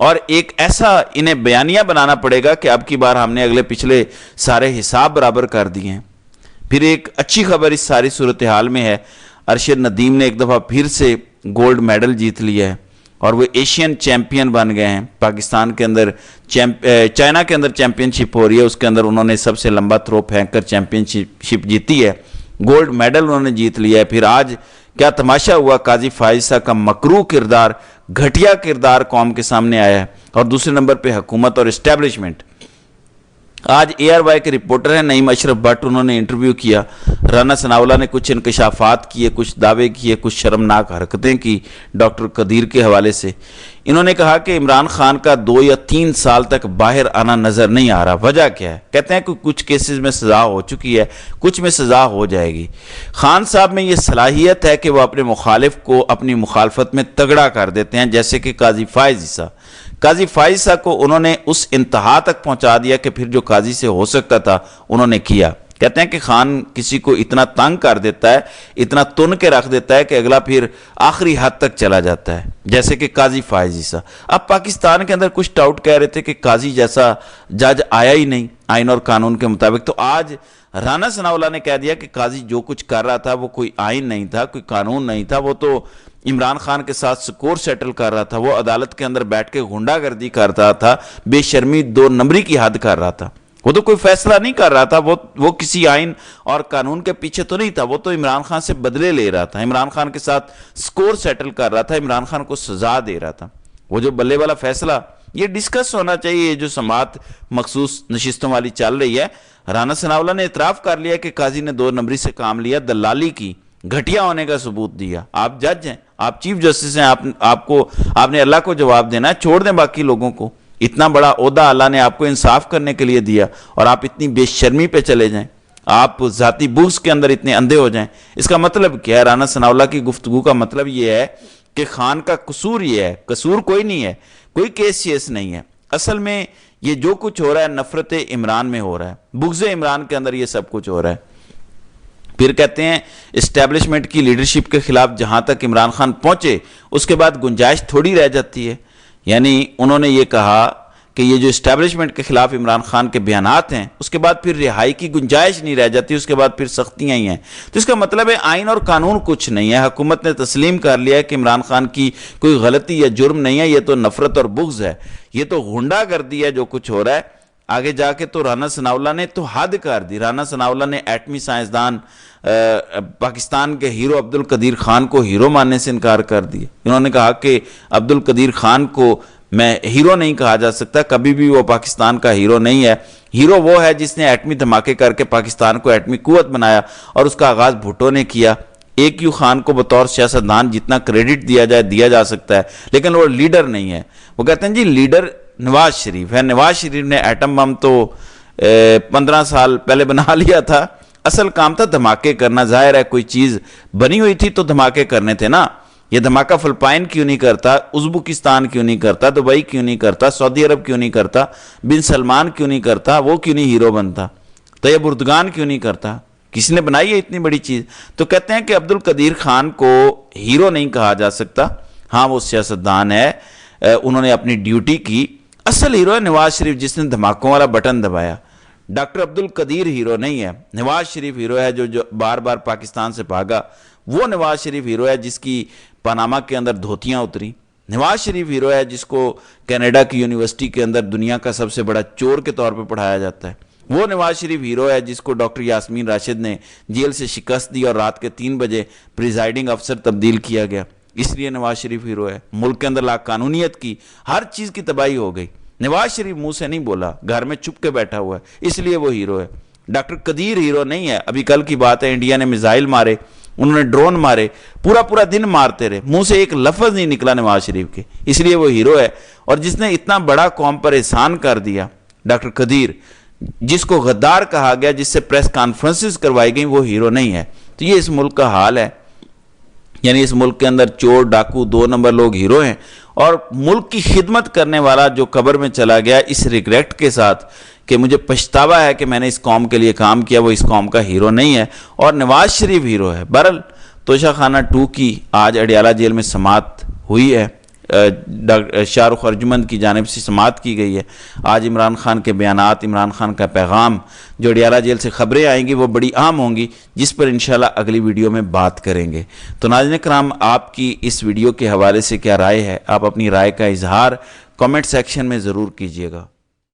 اور ایک ایسا انہیں بیانیہ بنانا پڑے گا کہ اب کی بار ہم نے اگلے پچھلے سارے حساب برابر کر دیے ہیں۔ پھر ایک اچھی خبر اس ساری صورتحال میں ہے، ارشد ندیم نے ایک دفعہ پھر سے گولڈ میڈل جیت لیا ہے اور وہ ایشین چیمپئن بن گئے ہیں۔ پاکستان کے اندر چائنا کے اندر چیمپئن شپ ہو رہی ہے، اس کے اندر انہوں نے سب سے لمبا تھرو پھینک کر چیمپئن شپ جیتی ہے، گولڈ میڈل انہوں نے جیت لیا ہے۔ پھر آج کیا تماشا ہوا، قاضی فائز کا مکروہ کردار، گھٹیا کردار قوم کے سامنے آیا ہے۔ اور دوسرے نمبر پہ حکومت اور اسٹیبلشمنٹ۔ آج اے آر وائی کے رپورٹر ہیں نعیم اشرف بٹ، انہوں نے انٹرویو کیا، رانا ثناءاللہ نے کچھ انکشافات کیے، کچھ دعوے کیے، کچھ شرمناک حرکتیں کی ڈاکٹر قدیر کے حوالے سے۔ انہوں نے کہا کہ عمران خان کا 2 یا 3 سال تک باہر آنا نظر نہیں آ رہا، وجہ کیا ہے؟ کہتے ہیں کہ کچھ کیسز میں سزا ہو چکی ہے، کچھ میں سزا ہو جائے گی۔ خان صاحب میں یہ صلاحیت ہے کہ وہ اپنے مخالف کو اپنی مخالفت میں تگڑا کر دیتے ہیں، جیسے کہ قاضی فائز عیسیٰ۔ قاضی فائز صاحب کو انہوں نے اس انتہا تک پہنچا دیا کہ پھر جو قاضی سے ہو سکتا تھا انہوں نے کیا۔ کہتے ہیں کہ خان کسی کو اتنا تنگ کر دیتا ہے، اتنا تن کے رکھ دیتا ہے کہ اگلا پھر آخری حد تک چلا جاتا ہے، جیسے کہ قاضی فائز عیسیٰ۔ اب پاکستان کے اندر کچھ ڈاؤٹ کہہ رہے تھے کہ قاضی جیسا جج آیا ہی نہیں آئین اور قانون کے مطابق، تو آج رانا ثناءاللہ نے کہہ دیا کہ قاضی جو کچھ کر رہا تھا وہ کوئی آئین نہیں تھا، کوئی قانون نہیں تھا، وہ تو عمران خان کے ساتھ سکور سیٹل کر رہا تھا، وہ عدالت کے اندر بیٹھ کے غنڈہ گردی کرتا تھا، بے شرمی 2 نمبری کی حد کر رہا تھا، وہ تو کوئی فیصلہ نہیں کر رہا تھا، وہ کسی آئین اور قانون کے پیچھے تو نہیں تھا، وہ تو عمران خان سے بدلے لے رہا تھا، عمران خان کے ساتھ سکور سیٹل کر رہا تھا، عمران خان کو سزا دے رہا تھا۔ وہ جو بلے والا فیصلہ یہ ڈسکس ہونا چاہیے، یہ جو سماعت مخصوص نشستوں والی چل رہی ہے، رانا ثناءاللہ نے اعتراف کر لیا کہ قاضی نے 2 نمبری سے کام لیا، دلالی کی، گھٹیا ہونے کا ثبوت دیا۔ آپ جج ہیں، آپ چیف جسٹس ہیں، آپ نے اللہ کو جواب دینا ہے، چھوڑ دیں باقی لوگوں کو۔ اتنا بڑا عہدہ اللہ نے آپ کو انصاف کرنے کے لیے دیا اور آپ اتنی بے شرمی پہ چلے جائیں، آپ ذاتی بغض کے اندر اتنے اندھے ہو جائیں، اس کا مطلب کیا ہے؟ رانا ثناءاللہ کی گفتگو کا مطلب یہ ہے کہ خان کا قصور یہ ہے، قصور کوئی نہیں ہے، کوئی کیس نہیں ہے، اصل میں یہ جو کچھ ہو رہا ہے نفرت عمران میں ہو رہا ہے، بغض عمران کے اندر یہ سب کچھ ہو رہا ہے۔ پھر کہتے ہیں اسٹیبلشمنٹ کی لیڈرشپ کے خلاف جہاں تک عمران خان پہنچے اس کے بعد گنجائش تھوڑی رہ جاتی ہے، یعنی انہوں نے یہ کہا کہ یہ جو اسٹیبلشمنٹ کے خلاف عمران خان کے بیانات ہیں اس کے بعد پھر رہائی کی گنجائش نہیں رہ جاتی، اس کے بعد پھر سختیاں ہی ہیں، تو اس کا مطلب ہے آئین اور قانون کچھ نہیں ہے، حکومت نے تسلیم کر لیا ہے کہ عمران خان کی کوئی غلطی یا جرم نہیں ہے، یہ تو نفرت اور بغض ہے، یہ تو غنڈہ گردی ہے جو کچھ ہو رہا ہے۔ آگے جا کے تو رانا ثناءاللہ نے تو حد کر دی، رانا ثناءاللہ نے ایٹمی سائنسدان پاکستان کے ہیرو عبدالقدیر خان کو ہیرو ماننے سے انکار کر دیا۔ انہوں نے کہا کہ عبدالقدیر خان کو میں ہیرو نہیں کہا جا سکتا، کبھی بھی وہ پاکستان کا ہیرو نہیں ہے، ہیرو وہ ہے جس نے ایٹمی دھماکے کر کے پاکستان کو ایٹمی قوت بنایا اور اس کا آغاز بھٹو نے کیا۔ AQ خان کو بطور سیاستدان جتنا کریڈٹ دیا جائے دیا جا سکتا ہے، لیکن وہ لیڈر نہیں ہے۔ وہ کہتے ہیں جی لیڈر نواز شریف ہے، نواز شریف نے ایٹم بم تو 15 سال پہلے بنا لیا تھا، اصل کام تھا دھماکے کرنا، ظاہر ہے کوئی چیز بنی ہوئی تھی تو دھماکے کرنے تھے نا۔ یہ دھماکہ فلپائن کیوں نہیں کرتا، ازبکستان کیوں نہیں کرتا، دبئی کیوں نہیں کرتا، سعودی عرب کیوں نہیں کرتا، بن سلمان کیوں نہیں کرتا، وہ کیوں نہیں ہیرو بنتا، طیب اردگان کیوں نہیں کرتا، کسی نے بنائی ہے اتنی بڑی چیز؟ تو کہتے ہیں کہ عبدالقدیر خان کو ہیرو نہیں کہا جا سکتا، ہاں وہ سیاستدان ہے، انہوں نے اپنی ڈیوٹی کی، اصل ہیرو ہے نواز شریف جس نے دھماکوں والا بٹن دبایا۔ ڈاکٹر عبدالقدیر ہیرو نہیں ہے، نواز شریف ہیرو ہے جو بار بار پاکستان سے بھاگا، وہ نواز شریف ہیرو ہے جس کی پاناما کے اندر دھوتیاں اتری، نواز شریف ہیرو ہے جس کو کینیڈا کی یونیورسٹی کے اندر دنیا کا سب سے بڑا چور کے طور پہ پڑھایا جاتا ہے، وہ نواز شریف ہیرو ہے جس کو ڈاکٹر یاسمین راشد نے جیل سے شکست دی اور رات کے 3 بجے پریزائڈنگ افسر تبدیل کیا گیا، اس لیے نواز شریف ہیرو ہے۔ ملک کے اندر لا قانونیت کی ہر چیز کی تباہی ہو گئی، نواز شریف منہ سے نہیں بولا، گھر میں چھپ کے بیٹھا ہوا ہے، اس لیے وہ ہیرو ہے۔ ڈاکٹر قدیر ہیرو نہیں ہے، ابھی کل کی بات ہے انڈیا نے میزائل مارے، انہوں نے ڈرون مارے، پورا دن مارتے رہے، منہ سے ایک لفظ نہیں نکلا نواز شریف کے، اس لیے وہ ہیرو ہے۔ اور جس نے اتنا بڑا قوم پر احسان کر دیا، ڈاکٹر قدیر، جس کو غدار کہا گیا، جس سے پریس کانفرنسز کروائی گئیں، وہ ہیرو نہیں ہے۔ تو یہ اس ملک کا حال ہے، یعنی اس ملک کے اندر چور ڈاکو 2 نمبر لوگ ہیرو ہیں، اور ملک کی خدمت کرنے والا جو قبر میں چلا گیا اس ریگریٹ کے ساتھ کہ مجھے پچھتاوا ہے کہ میں نے اس قوم کے لیے کام کیا، وہ اس قوم کا ہیرو نہیں ہے، اور نواز شریف ہیرو ہے۔ بہرحال توشہ خانہ 2 کی آج اڈیالہ جیل میں سماعت ہوئی ہے، شاہ رخ ارجمند کی جانب سے سماعت کی گئی ہے۔ آج عمران خان کے بیانات، عمران خان کا پیغام، جو اڈیالہ جیل سے خبریں آئیں گی وہ بڑی اہم ہوں گی، جس پر انشاءاللہ اگلی ویڈیو میں بات کریں گے۔ تو ناظرین کرام، آپ کی اس ویڈیو کے حوالے سے کیا رائے ہے؟ آپ اپنی رائے کا اظہار کامنٹ سیکشن میں ضرور کیجیے گا۔